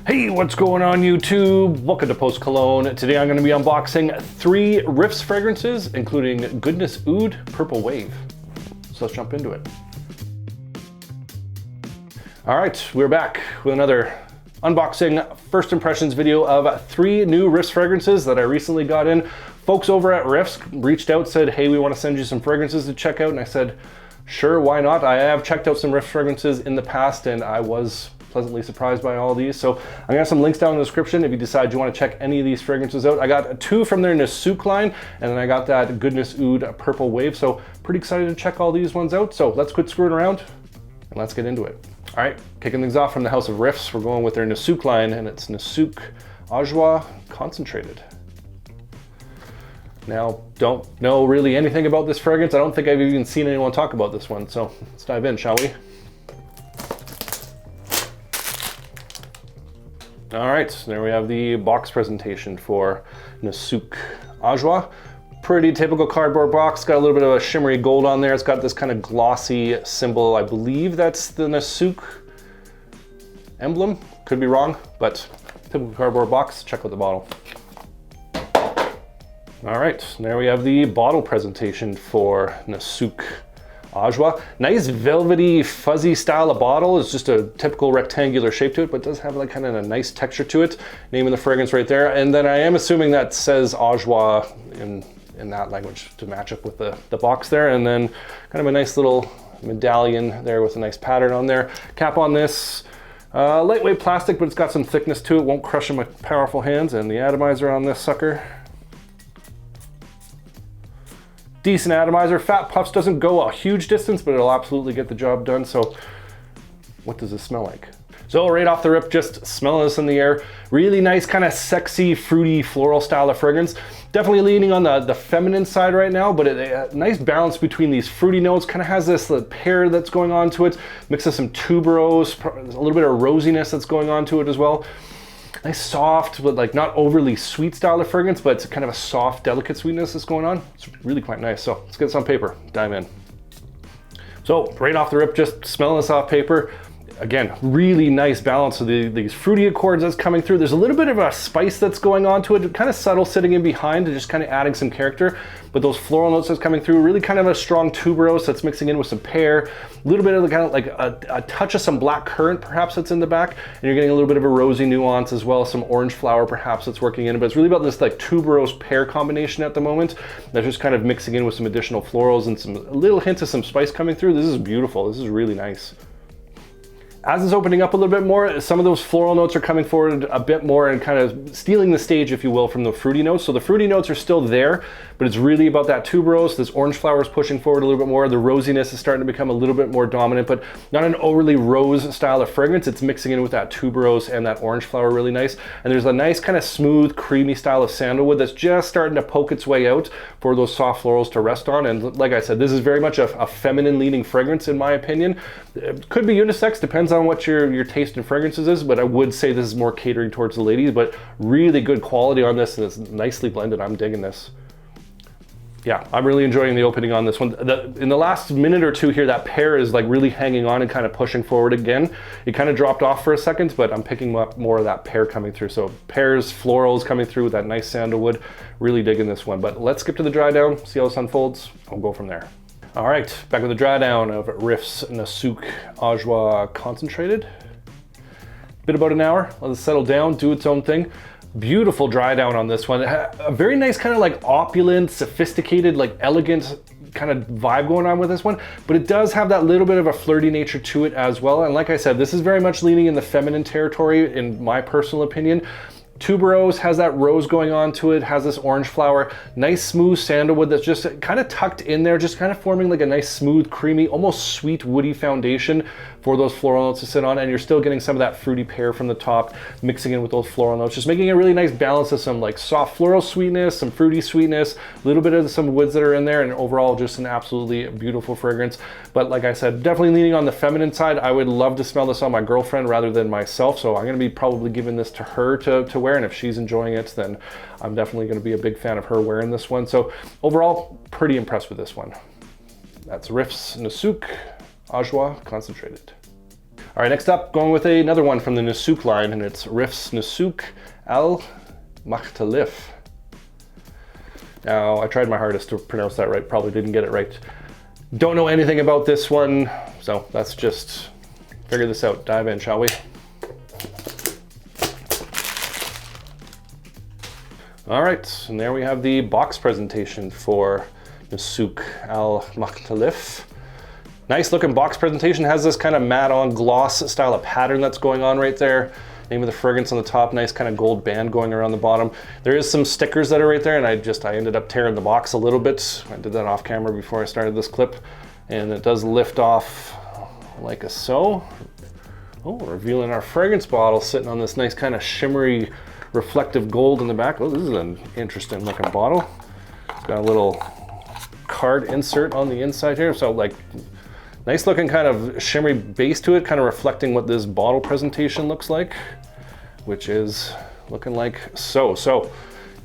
Hey, what's going on YouTube? Welcome to Post Cologne. Today I'm going to be unboxing 3 Riiffs fragrances, including Goodness Oud Purple Wave. So let's jump into it. All right, we're back with another unboxing first impressions video of 3 new Riiffs fragrances that I recently got in. Folks over at Riiffs reached out, said, hey, we want to send you some fragrances to check out. And I said, sure, why not? I have checked out some Riiffs fragrances in the past and I was pleasantly surprised by all these. So I'm gonna have some links down in the description if you decide you want to check any of these fragrances out. I got 2 from their Nusuk line, and then I got that Goodness Oud Purple Wave. So pretty excited to check all these ones out. So let's quit screwing around and let's get into it. All right, kicking things off from the house of Riiffs, we're going with their Nusuk line, and it's Nusuk Ajwaa Concentrated. Now, don't know really anything about this fragrance. I don't think I've even seen anyone talk about this one. So let's dive in, shall we? All right, so there we have the box presentation for Nusuk Ajwaa. Pretty typical cardboard box, got a little bit of a shimmery gold on there. It's got this kind of glossy symbol. I believe that's the Nusuk emblem. Could be wrong, but typical cardboard box. Check out the bottle. All right, there we have the bottle presentation for Nusuk Ajwaa. Nice velvety, fuzzy style of bottle. It's just a typical rectangular shape to it, but does have like kind of a nice texture to it. Name of the fragrance right there. And then I am assuming that says Ajwaa in that language to match up with the box there. And then kind of a nice little medallion there with a nice pattern on there. Cap on this, lightweight plastic, but it's got some thickness to it. Won't crush in my powerful hands. And the atomizer on this sucker. Decent atomizer. Fat Puffs doesn't go a huge distance, but it'll absolutely get the job done. So what does this smell like? So right off the rip, just smelling this in the air. Really nice, kind of sexy, fruity, floral style of fragrance. Definitely leaning on the feminine side right now, but a nice balance between these fruity notes. Kind of has this pear that's going on to it. Mix of some tuberose, a little bit of rosiness that's going on to it as well. Nice soft, but like not overly sweet style of fragrance, but it's kind of a soft, delicate sweetness that's going on. It's really quite nice. So let's get this on paper, dive in. So right off the rip, just smelling this off paper. Again, really nice balance of these fruity accords that's coming through. There's a little bit of a spice that's going on to it, kind of subtle sitting in behind and just kind of adding some character. But those floral notes that's coming through, really kind of a strong tuberose that's mixing in with some pear. A little bit of the kind of like a touch of some black currant perhaps that's in the back. And you're getting a little bit of a rosy nuance as well, some orange flower perhaps that's working in. But it's really about this like tuberose pear combination at the moment. That's just kind of mixing in with some additional florals and some little hints of some spice coming through. This is beautiful. This is really nice. As it's opening up a little bit more, some of those floral notes are coming forward a bit more and kind of stealing the stage, if you will, from the fruity notes. So the fruity notes are still there, but it's really about that tuberose. This orange flower is pushing forward a little bit more. The rosiness is starting to become a little bit more dominant, but not an overly rose style of fragrance. It's mixing in with that tuberose and that orange flower really nice. And there's a nice kind of smooth, creamy style of sandalwood that's just starting to poke its way out for those soft florals to rest on. And like I said, this is very much a feminine leaning fragrance in my opinion. It could be unisex, depends on what your taste in fragrances is, but I would say this is more catering towards the ladies, but really good quality on this and it's nicely blended. I'm digging this. Yeah, I'm really enjoying the opening on this one. In the last minute or two here, that pear is like really hanging on and kind of pushing forward again. It kind of dropped off for a second, but I'm picking up more of that pear coming through. So pears, florals coming through with that nice sandalwood. Really digging this one, but let's skip to the dry down, see how this unfolds. I'll go from there. All right, back with the dry down of Riiffs Nusuk Ajwaa Concentrated. Bit about an hour, let it settle down, do its own thing. Beautiful dry down on this one. A very nice kind of like opulent, sophisticated, like elegant kind of vibe going on with this one, but it does have that little bit of a flirty nature to it as well. And like I said, this is very much leaning in the feminine territory in my personal opinion. Tuberose has that rose going on to it, has this orange flower, nice smooth sandalwood that's just kind of tucked in there, just kind of forming like a nice smooth, creamy, almost sweet woody foundation for those floral notes to sit on, and you're still getting some of that fruity pear from the top, mixing in with those floral notes, just making a really nice balance of some like soft floral sweetness, some fruity sweetness, a little bit of some woods that are in there, and overall just an absolutely beautiful fragrance. But like I said, definitely leaning on the feminine side. I would love to smell this on my girlfriend rather than myself, so I'm gonna be probably giving this to her to wear, and if she's enjoying it, then I'm definitely gonna be a big fan of her wearing this one. So overall, pretty impressed with this one. That's Riiffs Nusuk Ajwaa Concentrated. All right, next up, going with another one from the Nusuk line, and it's Riiffs Nusuk Al Mukhtalif. Now, I tried my hardest to pronounce that right, probably didn't get it right. Don't know anything about this one, so let's just figure this out. Dive in, shall we? All right, and there we have the box presentation for Nusuk Al Mukhtalif. Nice looking box presentation, has this kind of matte on gloss style of pattern that's going on right there. Name of the fragrance on the top, nice kind of gold band going around the bottom. There is some stickers that are right there, and I ended up tearing the box a little bit. I did that off camera before I started this clip, and it does lift off like so. Oh, revealing our fragrance bottle sitting on this nice kind of shimmery reflective gold in the back. Oh, this is an interesting looking bottle. It's got a little card insert on the inside here, so like nice looking kind of shimmery base to it, kind of reflecting what this bottle presentation looks like, which is looking like so. So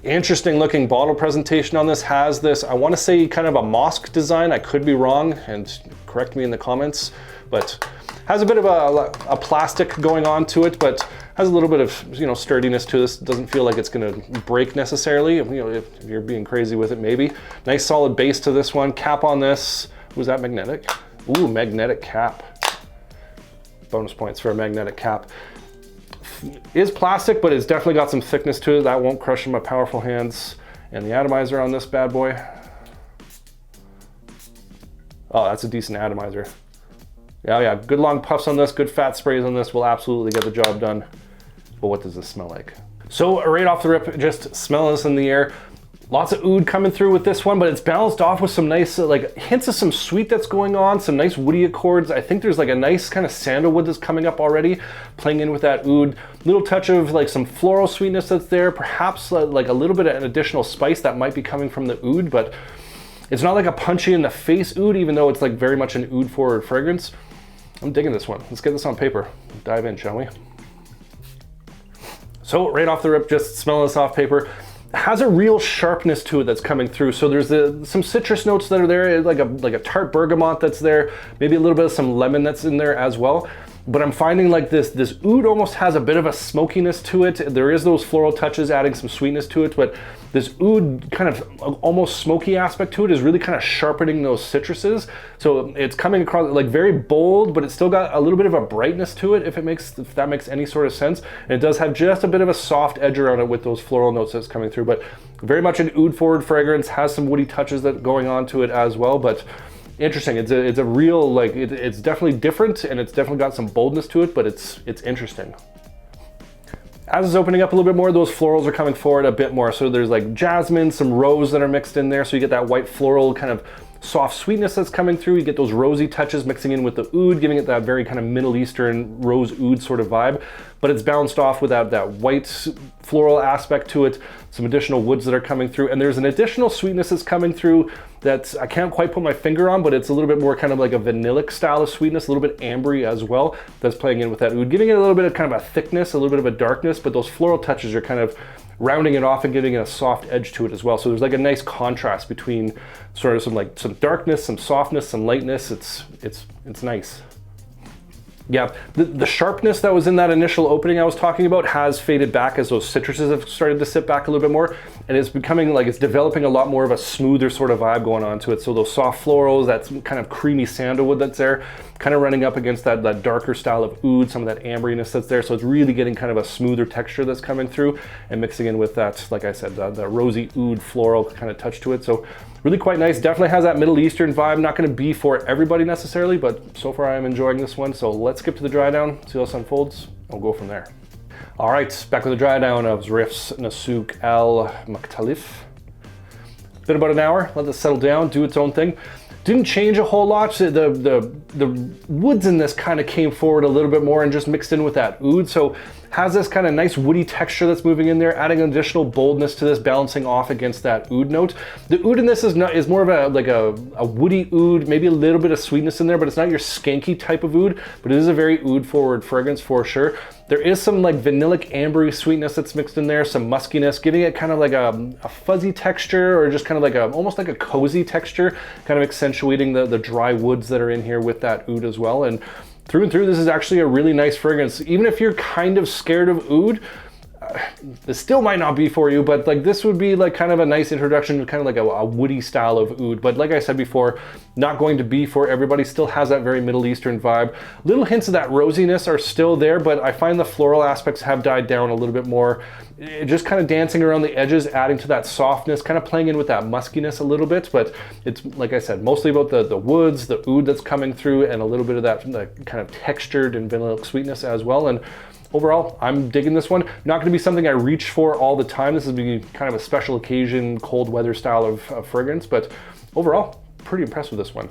interesting looking bottle presentation on this. Has this, I want to say kind of a mosque design. I could be wrong, and correct me in the comments, but has a bit of a plastic going on to it, but has a little bit of, you know, sturdiness to this. Doesn't feel like it's going to break necessarily. You know, if you're being crazy with it, maybe. Nice solid base to this one. Cap on this. Was that magnetic? Ooh, magnetic cap. Bonus points for a magnetic cap. Is plastic, but it's definitely got some thickness to it. That won't crush in my powerful hands. And the atomizer on this bad boy. Oh, that's a decent atomizer. Yeah, good long puffs on this, good fat sprays on this will absolutely get the job done. But what does this smell like? So right off the rip, just smelling this in the air. Lots of oud coming through with this one, but it's balanced off with some nice, like hints of some sweet that's going on, some nice woody accords. I think there's like a nice kind of sandalwood that's coming up already, playing in with that oud. Little touch of like some floral sweetness that's there, perhaps like a little bit of an additional spice that might be coming from the oud, but it's not like a punchy in the face oud, even though it's like very much an oud forward fragrance. I'm digging this one. Let's get this on paper. Dive in, shall we? So right off the rip, just smelling this off paper. Has a real sharpness to it that's coming through. So there's some citrus notes that are there, like a tart bergamot that's there, maybe a little bit of some lemon that's in there as well. But I'm finding like this oud almost has a bit of a smokiness to it. There is those floral touches adding some sweetness to it, but this oud kind of almost smoky aspect to it is really kind of sharpening those citruses. So it's coming across like very bold, but it's still got a little bit of a brightness to it, if that makes any sort of sense. And it does have just a bit of a soft edge around it with those floral notes that's coming through, but very much an oud forward fragrance, has some woody touches that going on to it as well, but interesting. It's a real, like, it's definitely different, and it's definitely got some boldness to it, but it's interesting. As it's opening up a little bit more, those florals are coming forward a bit more. So there's like jasmine, some rose that are mixed in there. So you get that white floral kind of soft sweetness that's coming through. You get those rosy touches mixing in with the oud, giving it that very kind of Middle Eastern rose oud sort of vibe. But it's balanced off with that white floral aspect to it, some additional woods that are coming through. And there's an additional sweetness that's coming through that I can't quite put my finger on, but it's a little bit more kind of like a vanillic style of sweetness, a little bit ambery as well, that's playing in with that oud, giving it a little bit of kind of a thickness, a little bit of a darkness, but those floral touches are kind of rounding it off and giving it a soft edge to it as well. So there's like a nice contrast between sort of some darkness, some softness, some lightness. It's nice. Yeah, the sharpness that was in that initial opening I was talking about has faded back as those citruses have started to sit back a little bit more, and it's becoming like it's developing a lot more of a smoother sort of vibe going on to it. So those soft florals, that kind of creamy sandalwood that's there, kind of running up against that darker style of oud, some of that amberiness that's there. So it's really getting kind of a smoother texture that's coming through and mixing in with that, like I said, the rosy oud floral kind of touch to it. So really quite nice. Definitely has that Middle Eastern vibe. Not going to be for everybody necessarily, but so far I am enjoying this one. So let's skip to the dry down, see how this unfolds, and we'll go from there. All right, back with the dry down of Riiffs Nusuk Al Mukhtalif. Been about an hour, let this settle down, do its own thing. Didn't change a whole lot. So the woods in this kind of came forward a little bit more and just mixed in with that oud. So has this kind of nice woody texture that's moving in there, adding an additional boldness to this, balancing off against that oud note. The oud in this is more of a woody oud, maybe a little bit of sweetness in there, but it's not your skanky type of oud, but it is a very oud forward fragrance for sure. There is some like vanillic ambery sweetness that's mixed in there, some muskiness, giving it kind of like a fuzzy texture, or just kind of like almost like a cozy texture, kind of accentuating the dry woods that are in here with that oud as well. And through and through, this is actually a really nice fragrance. Even if you're kind of scared of oud, this still might not be for you, but like this would be like kind of a nice introduction to kind of like a woody style of oud. But like I said before, not going to be for everybody. Still has that very Middle Eastern vibe. Little hints of that rosiness are still there, but I find the floral aspects have died down a little bit more. Just kind of dancing around the edges, adding to that softness, kind of playing in with that muskiness a little bit. But it's, like I said, mostly about the woods, the oud that's coming through, and a little bit of that kind of textured and vanilla sweetness as well. And overall, I'm digging this one. Not going to be something I reach for all the time. This is be kind of a special occasion, cold weather style of fragrance, but overall, pretty impressed with this one.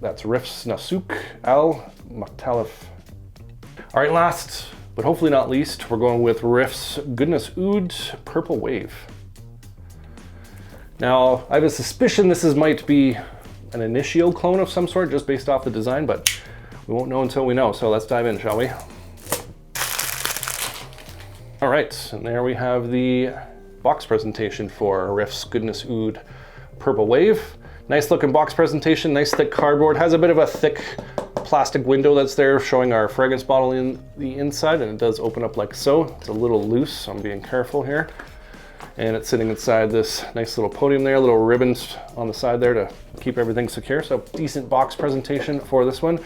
That's Riiffs Nusuk Al Mukhtalif. All right, last, but hopefully not least, we're going with Riiffs Goodness Oud Purple Wave. Now, I have a suspicion this might be an initio clone of some sort, just based off the design, but we won't know until we know. So let's dive in, shall we? All right, and there we have the box presentation for Riiffs Goodness Oud Purple Wave. Nice looking box presentation, nice thick cardboard. Has a bit of a thick plastic window that's there showing our fragrance bottle in the inside, and it does open up like so. It's a little loose, so I'm being careful here. And it's sitting inside this nice little podium there, little ribbons on the side there to keep everything secure. So decent box presentation for this one.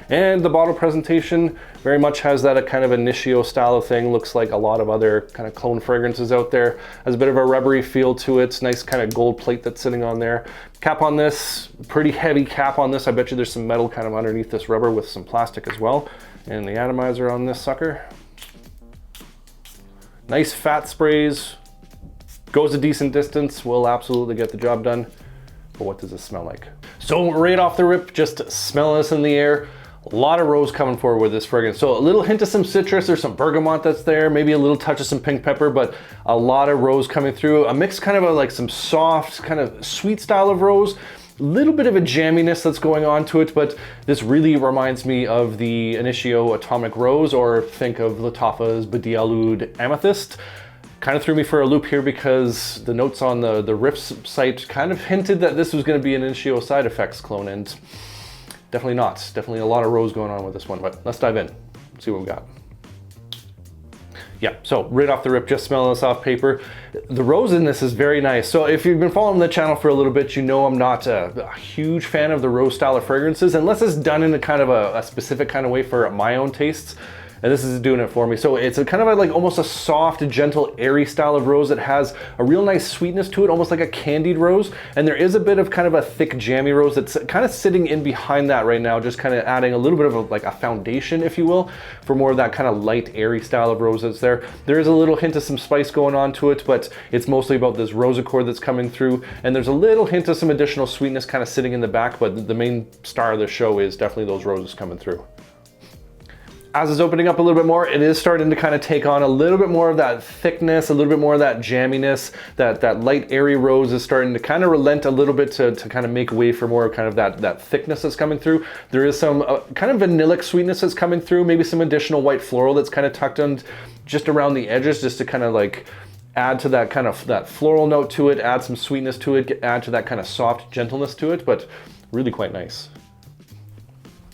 And the bottle presentation very much has that kind of initio style of thing. Looks like a lot of other kind of clone fragrances out there. Has a bit of a rubbery feel to it. Nice kind of gold plate that's sitting on there. Cap on this, pretty heavy cap on this. I bet you there's some metal kind of underneath this rubber with some plastic as well. And the atomizer on this sucker. Nice fat sprays. Goes a decent distance, will absolutely get the job done. But what does this smell like? So right off the rip, just smelling this in the air. A lot of rose coming forward with this fragrance. So a little hint of some citrus, there's some bergamot that's there, maybe a little touch of some pink pepper, but a lot of rose coming through. A mix kind of like some soft, kind of sweet style of rose. A little bit of a jamminess that's going on to it, but this really reminds me of the Initio Atomic Rose, or think of Lattafa's Badi Al Oud Amethyst. Kind of threw me for a loop here because the notes on the Riiffs site kind of hinted that this was going to be an Initio Side Effects clone, and definitely not. Definitely a lot of rose going on with this one, but let's dive in, see what we got. Yeah, so right off the rip, just smelling this off paper. The rose in this is very nice. So if you've been following the channel for a little bit, you know I'm not a huge fan of the rose style of fragrances, unless it's done in a kind of a specific kind of way for my own tastes. And this is doing it for me. So it's a kind of like almost a soft, gentle, airy style of rose that has a real nice sweetness to it, almost like a candied rose. And there is a bit of kind of a thick, jammy rose that's kind of sitting in behind that right now, just kind of adding a little bit of like a foundation, if you will, for more of that kind of light, airy style of rose that's there. There is a little hint of some spice going on to it, but it's mostly about this rose accord that's coming through. And there's a little hint of some additional sweetness kind of sitting in the back, but the main star of the show is definitely those roses coming through. As it's opening up a little bit more, it is starting to kind of take on a little bit more of that thickness, a little bit more of that jamminess. That light airy rose is starting to kind of relent a little bit to kind of make way for more kind of that thickness that's coming through. There is some kind of vanillic sweetness that's coming through, maybe some additional white floral that's kind of tucked in just around the edges, just to kind of like add to that kind of that floral note to it, add some sweetness to it, add to that kind of soft gentleness to it, but really quite nice.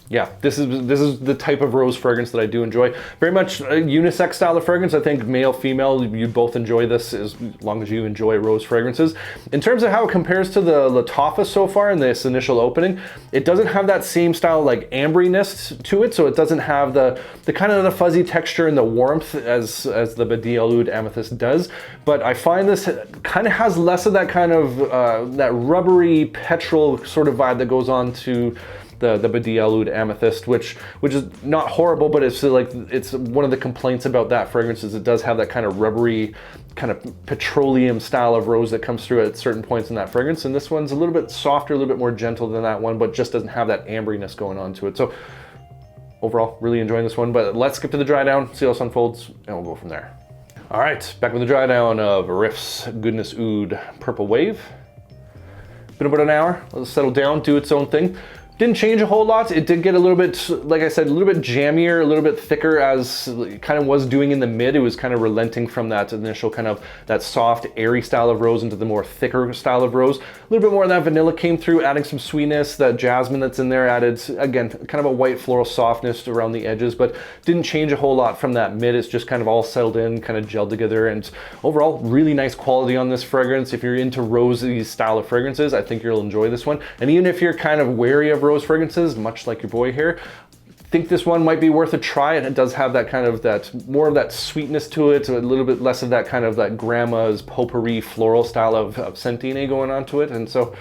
Yeah, this is the type of rose fragrance that I do enjoy. Very much a unisex style of fragrance. I think male, female, you both enjoy this as long as you enjoy rose fragrances. In terms of how it compares to the Lattafa so far in this initial opening, it doesn't have that same style like ambriness to it, so it doesn't have the kind of the fuzzy texture and the warmth as the Badi Al Oud Amethyst does. But I find this kind of has less of that kind of that rubbery petrol sort of vibe that goes on to the Badi Al Oud Amethyst, which is not horrible, but it's like, it's one of the complaints about that fragrance is it does have that kind of rubbery, kind of petroleum style of rose that comes through at certain points in that fragrance. And this one's a little bit softer, a little bit more gentle than that one, but just doesn't have that ambriness going on to it. So overall, really enjoying this one, but let's skip to the dry down, see how this unfolds, and we'll go from there. All right, back with the dry down of Riiffs Goodness Oud Purple Wave. Been about an hour, let it settle down, do its own thing. Didn't change a whole lot. It did get a little bit, like I said, a little bit jammier, a little bit thicker as it kind of was doing in the mid. It was kind of relenting from that initial kind of that soft, airy style of rose into the more thicker style of rose. A little bit more of that vanilla came through, adding some sweetness. That jasmine that's in there added, again, kind of a white floral softness around the edges, but didn't change a whole lot from that mid. It's just kind of all settled in, kind of gelled together, and overall, really nice quality on this fragrance. If you're into rosy style of fragrances, I think you'll enjoy this one. And even if you're kind of wary of rose fragrances, much like your boy here, I think this one might be worth a try. And it does have that kind of more of that sweetness to it, a little bit less of that kind of that grandma's potpourri floral style of Centine going on to it. And so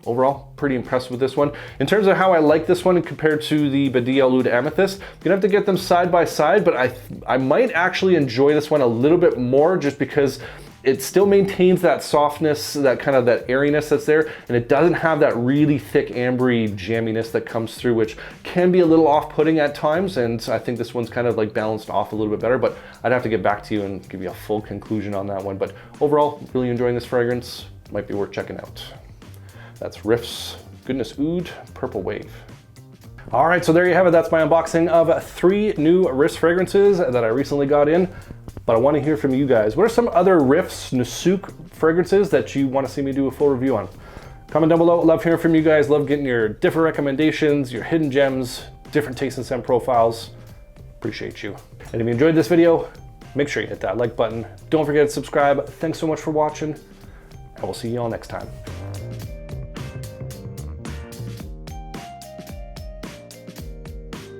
overall, pretty impressed with this one. In terms of how I like this one compared to the Badi Al Oud Amethyst, you're gonna have to get them side by side, but I might actually enjoy this one a little bit more just because it still maintains that softness, that kind of that airiness that's there, and it doesn't have that really thick ambery jamminess that comes through, which can be a little off-putting at times, and I think this one's kind of like balanced off a little bit better, but I'd have to get back to you and give you a full conclusion on that one. But overall, really enjoying this fragrance. Might be worth checking out. That's Riiffs Goodness Oud Purple Wave. All right, so there you have it. That's my unboxing of 3 new Riiffs fragrances that I recently got in. But I want to hear from you guys. What are some other Riiffs Nusuk fragrances that you want to see me do a full review on? Comment down below. Love hearing from you guys. Love getting your different recommendations, your hidden gems, different taste and scent profiles. Appreciate you. And if you enjoyed this video, make sure you hit that like button. Don't forget to subscribe. Thanks so much for watching, and we'll see you all next time.